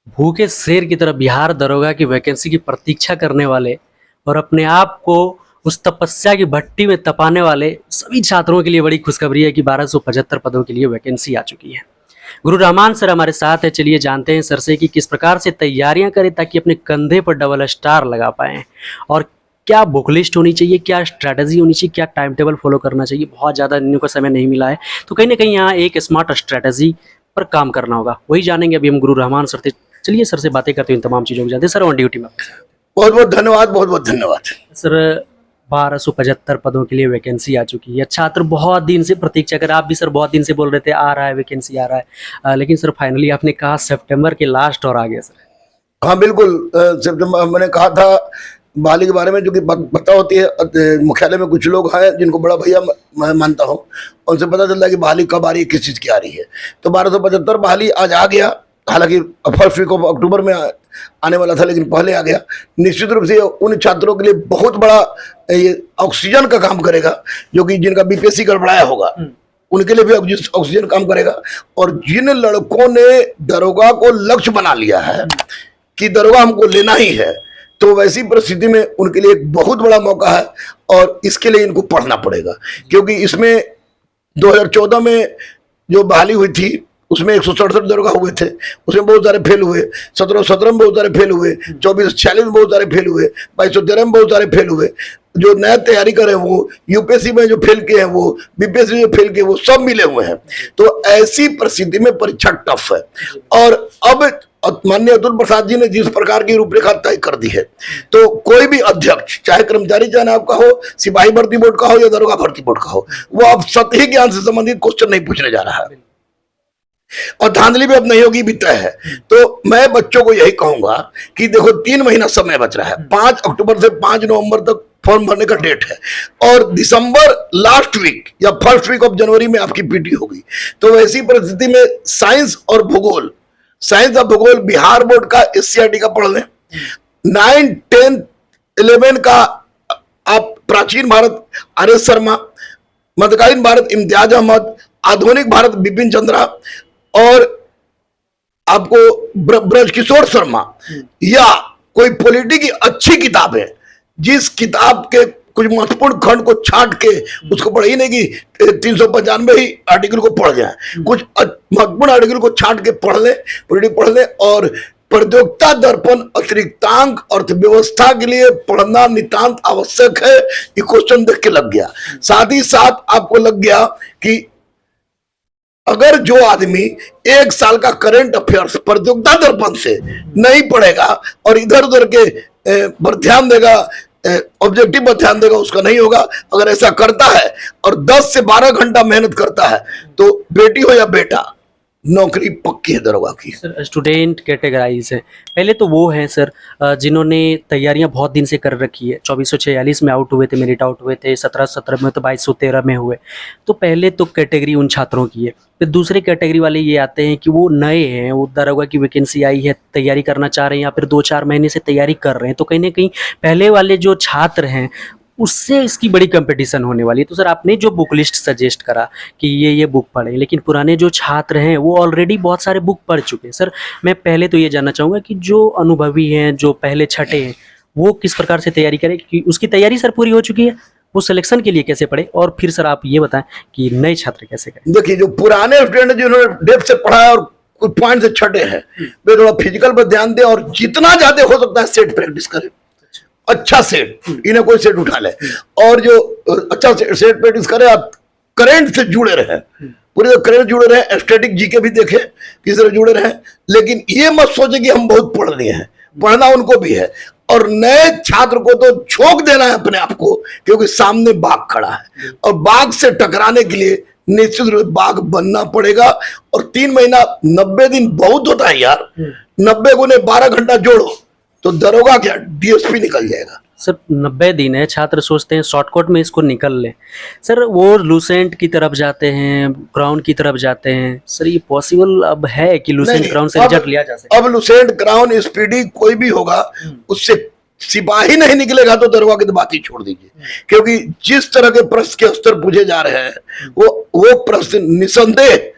भूखे शेर की तरह बिहार दरोगा की वैकेंसी की प्रतीक्षा करने वाले और अपने आप को उस तपस्या की भट्टी में तपाने वाले सभी छात्रों के लिए बड़ी खुशखबरी है कि 1275 पदों के लिए वैकेंसी आ चुकी है। गुरु रहमान सर हमारे साथ है। चलिए जानते हैं सर से कि किस प्रकार से तैयारियां करें ताकि अपने कंधे पर डबल स्टार लगा पाएं और क्या बुक लिस्ट होनी चाहिए, क्या स्ट्रैटेजी होनी चाहिए, क्या टाइम टेबल फॉलो करना चाहिए। बहुत ज़्यादा इन को समय नहीं मिला है, तो कहीं ना कहीं यहाँ एक स्मार्ट स्ट्रैटेजी पर काम करना होगा, वही जानेंगे अभी हम गुरु रहमान सर से। चलिए सर से बातें करते हैं इन तमाम चीज़ों को जानते हैं। सर ऑन ड्यूटी में बहुत बहुत धन्यवाद, बहुत बहुत धन्यवाद सर। 1275 पदों के लिए वैकेंसी आ चुकी है। छात्र बहुत दिन से प्रतीक्षा कर, आप भी सर बहुत दिन से बोल रहे थे आ रहा है वैकेंसी आ रहा है, लेकिन सर फाइनली आपने कहा सितंबर के लास्ट और आ गया सर। हाँ बिल्कुल, सितंबर मैंने कहा था बहाली के बारे में, जो कि पता होती है मुख्यालय में कुछ लोग हैं जिनको बड़ा भैया मैं मानता हूँ, उनसे पता चलता है कि बहाली कब आ रही है, किस चीज़ की आ रही है। तो 1275 बहाली आज आ गया, हालांकि फर्स्ट वीक ऑफ अक्टूबर में आने वाला था, लेकिन पहले आ गया। निश्चित रूप से उन छात्रों के लिए बहुत बड़ा ये ऑक्सीजन का काम करेगा, जो कि जिनका बीपीएससी गड़बड़ाया होगा उनके लिए भी ऑक्सीजन काम करेगा। और जिन लड़कों ने दरोगा को लक्ष्य बना लिया है कि दरोगा हमको लेना ही है, तो वैसी परिस्थिति में उनके लिए एक बहुत बड़ा मौका है और इसके लिए इनको पढ़ना पड़ेगा। क्योंकि इसमें 2014 में जो बहाली हुई थी उसमें 167 दरोगा हुए थे, उसमें बहुत सारे फेल हुए। 1717 में बहुत सारे फेल हुए, 2446 में बहुत सारे फेल हुए, 2213 में बहुत सारे फेल हुए। जो नया तैयारी कर रहे हैं वो यूपीएससी में जो फेल किए हैं, वो बीपीएससी में फेल किए, वो सब मिले हुए हैं। तो ऐसी परिस्थिति में परीक्षा टफ है। और अब माननीय अतुल प्रसाद जी ने जिस प्रकार की रूपरेखा तय कर दी है, तो कोई भी अध्यक्ष, चाहे कर्मचारी चयन आयोग का हो, सिपाही भर्ती बोर्ड का हो या दरोगा भर्ती बोर्ड का हो, वो अब सतही ज्ञान से संबंधित क्वेश्चन नहीं पूछने जा रहा है और धांधली भी अब नहीं होगी, भी तय है। तो मैं बच्चों को यही कहूंगा कि देखो 3 महीना समय बच रहा है। 5 अक्टूबर से 5 नवंबर तक फॉर्म भरने का डेट है और दिसंबर लास्ट वीक या फर्स्ट वीक ऑफ जनवरी में आपकी पीटी होगी। तो वैसी परिस्थिति में साइंस और भूगोल, साइंस और भूगोल बिहार बोर्ड का एससीईआरटी का पढ़ लें। 9, 10, 11 का आप प्राचीन भारत आर.एस. शर्मा, मध्यकालीन भारत इम्तियाज अहमद, आधुनिक भारत बिपिन चंद्रा और आपको ब्रजकिशोर शर्मा या कोई पॉलिटी की अच्छी किताब है, जिस किताब के कुछ महत्वपूर्ण खंड को छांट के उसको पढ़ ही नहीं कि 395 ही आर्टिकल को पढ़ जाए, कुछ महत्वपूर्ण आर्टिकल को छांट के पढ़ ले, पॉलिटी पढ़ ले। और प्रतियोगिता दर्पण अतिरिक्तांक अर्थव्यवस्था के लिए पढ़ना नितांत आवश्यक है। ये क्वेश्चन देख के लग गया। साथ ही साथ आपको लग गया कि अगर जो आदमी 1 साल का करंट अफेयर्स प्रतियोगिता दर्पण से नहीं पढ़ेगा और इधर उधर के पर ध्यान देगा, ऑब्जेक्टिव पर ध्यान देगा, उसका नहीं होगा। अगर ऐसा करता है और 10 से 12 घंटा मेहनत करता है, तो बेटी हो या बेटा, नौकरी पक्की है दरोगा की। सर स्टूडेंट कैटेगराइज है, पहले तो वो हैं सर जिन्होंने तैयारियां बहुत दिन से कर रखी है। 2446 में आउट हुए थे, मेरिट आउट हुए थे, 1717 में, तो 2213 में हुए। तो पहले तो कैटेगरी उन छात्रों की है। फिर दूसरे कैटेगरी वाले ये आते हैं कि वो नए हैं, वो दरोगा की वैकेंसी आई है, तैयारी करना चाह रहे हैं या फिर 2-4 महीने से तैयारी कर रहे हैं। तो कहीं ना कहीं पहले वाले जो छात्र हैं उससे इसकी बड़ी कंपटीशन होने वाली है। तो सर आपने जो बुक लिस्ट सजेस्ट करा कि ये बुक पढ़ें, लेकिन पुराने जो छात्र हैं वो ऑलरेडी बहुत सारे बुक पढ़ चुके हैं। सर मैं पहले तो ये जानना चाहूँगा कि जो अनुभवी हैं, जो पहले छठे हैं, वो किस प्रकार से तैयारी करें, कि उसकी तैयारी सर पूरी हो चुकी है, वो सिलेक्शन के लिए कैसे पढ़े, और फिर सर आप ये बताएं कि नए छात्र कैसे करें। देखिए, जो पुराने स्टूडेंट जिन्होंने डेप्थ से पढ़ा है और कुछ पॉइंट से छठे हैं, वे थोड़ा फिजिकल पर ध्यान दें और जितना ज्यादा हो सकता है सेट प्रैक्टिस करें। अच्छा सेट, इन्हें कोई सेट उठा ले और जो अच्छा सेट प्रैक्टिस करे, आप करंट से जुड़े रहे, पूरे करंट जुड़े रहे, स्टैटिक जीके भी देखें, किस तरह जुड़े रहे। लेकिन ये मत सोचे कि हम बहुत पढ़ लिए हैं, पढ़ना उनको भी है। और नए छात्र को तो झोंक देना है अपने आप को, क्योंकि सामने बाघ खड़ा है और बाघ से टकराने के लिए निश्चित रूप से बाघ बनना पड़ेगा। और 3 महीना 90 दिन बहुत होता है यार, 90 गुने 12 घंटा जोड़ो तो दरोगा क्या डीएसपी निकल जाएगा। सर 90 दिन है, छात्र सोचते हैं शॉर्टकट में इसको निकल लें। सर वो लूसेंट की तरफ जाते हैं, क्राउन की तरफ जाते हैं। सर ये पॉसिबल अब है कि लूसेंट क्राउन से रिजल्ट लिया जा सके? अब लूसेंट क्राउन स्पीडी कोई भी होगा, उससे सिपाही नहीं निकलेगा तो दरोगा की तो बात ही छोड़ दीजिए। क्योंकि जिस तरह के प्रश्न के स्तर पूछे जा रहे हैं, वो प्रश्न निसंदेह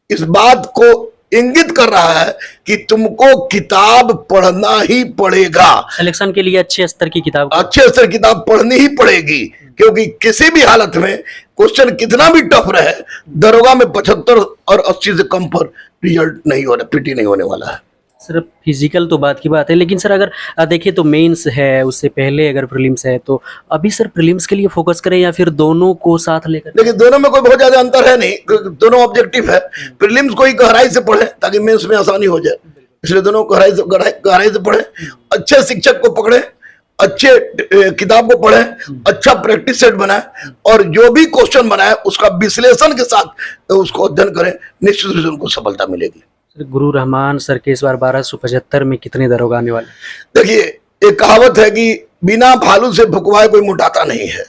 इस बात को इंगित कर रहा है कि तुमको किताब पढ़ना ही पड़ेगा, सिलेक्शन के लिए अच्छे स्तर की किताब अच्छे स्तर की किताब पढ़नी ही पड़ेगी, क्योंकि किसी भी हालत में क्वेश्चन कितना भी टफ रहे, दरोगा में 75 और 80 से कम पर रिजल्ट नहीं होने, पीटी नहीं होने वाला है। सर फिजिकल तो बात की बात है, लेकिन सर अगर देखिए तो मेंस है, उससे पहले अगर प्रीलिम्स है, तो अभी सर प्रीलिम्स के लिए फोकस करें या फिर दोनों को साथ लेकर? देखिए दोनों में कोई बहुत ज्यादा अंतर है नहीं, दोनों ऑब्जेक्टिव है। प्रीलिम्स को ही गहराई से पढ़े ताकि मेंस में आसानी हो जाए, इसलिए दोनों गहराई से पढ़े, अच्छे शिक्षक को पकड़े, अच्छे किताब को पढ़े, अच्छा प्रैक्टिस सेट बनाए और जो भी क्वेश्चन बनाए उसका विश्लेषण के साथ उसको अध्ययन करें, निश्चित रूप से उनको सफलता मिलेगी। गुरु रहमान सर के इस बार 1275 में कितने दरोगा आने वाले? देखिए एक कहावत है कि बिना भालू से भुकवाए कोई मुटाता नहीं है,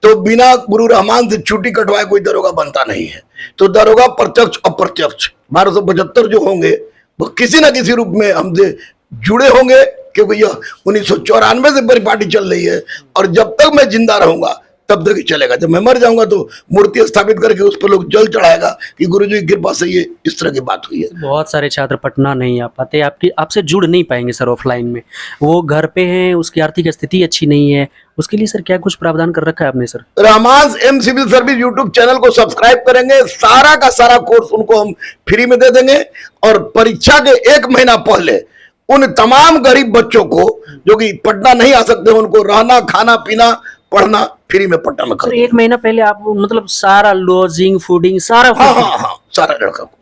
तो बिना गुरु रहमान से छुट्टी कटवाए कोई दरोगा बनता नहीं है। तो दरोगा प्रत्यक्ष अप्रत्यक्ष 1275 जो होंगे वो किसी ना किसी रूप में हमसे जुड़े होंगे, क्योंकि यह 1994 से परिपाटी चल रही है और जब तक मैं जिंदा रहूंगा तब तक ही चलेगा। जब मैं मर जाऊंगा तो मूर्ति स्थापित करके उस पर लोग जल चढ़ाएगा कि गुरुजी की कृपा से ये इस तरह की बात हुई है। बहुत सारे छात्र पटना नहीं आ पाते, आपसे जुड़ नहीं पाएंगे सर ऑफलाइन में, वो घर पे हैं, उसकी आर्थिक स्थिति अच्छी नहीं है, उसके लिए सर क्या कुछ प्रावधान कर रखा है आपने? Sir Rahman M civil service YouTube channel को सब्सक्राइब करेंगे, सारा का सारा कोर्स उनको हम फ्री में दे देंगे और परीक्षा के 1 महीना पहले उन तमाम गरीब बच्चों को जो कि पटना नहीं आ सकते, उनको रहना, खाना, पीना, पढ़ना फ्री में पटना में सर 1 महीना पहले आप मतलब सारा लॉजिंग, फूडिंग सारा हाँ सारा लड़का को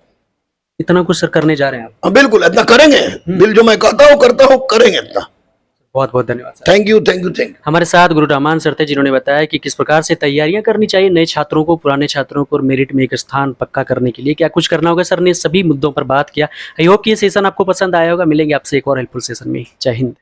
इतना कुछ सर करने जा रहे हैं आप? हाँ बिल्कुल, इतना करेंगे। दिल जो मैं कहता हूँ करता हूँ, करेंगे इतना। बहुत बहुत धन्यवाद सर। Thank you. हमारे साथ गुरु रहमान सर थे, जिन्होंने बताया कि किस प्रकार से तैयारियां करनी चाहिए नए छात्रों को, पुराने छात्रों को, और मेरिट में एक स्थान पक्का करने के लिए क्या कुछ करना होगा। सर ने सभी मुद्दों पर बात किया। आई होप कि ये सेशन आपको पसंद आया होगा। मिलेंगे आपसे एक और हेल्पफुल सेशन में। जय हिंद।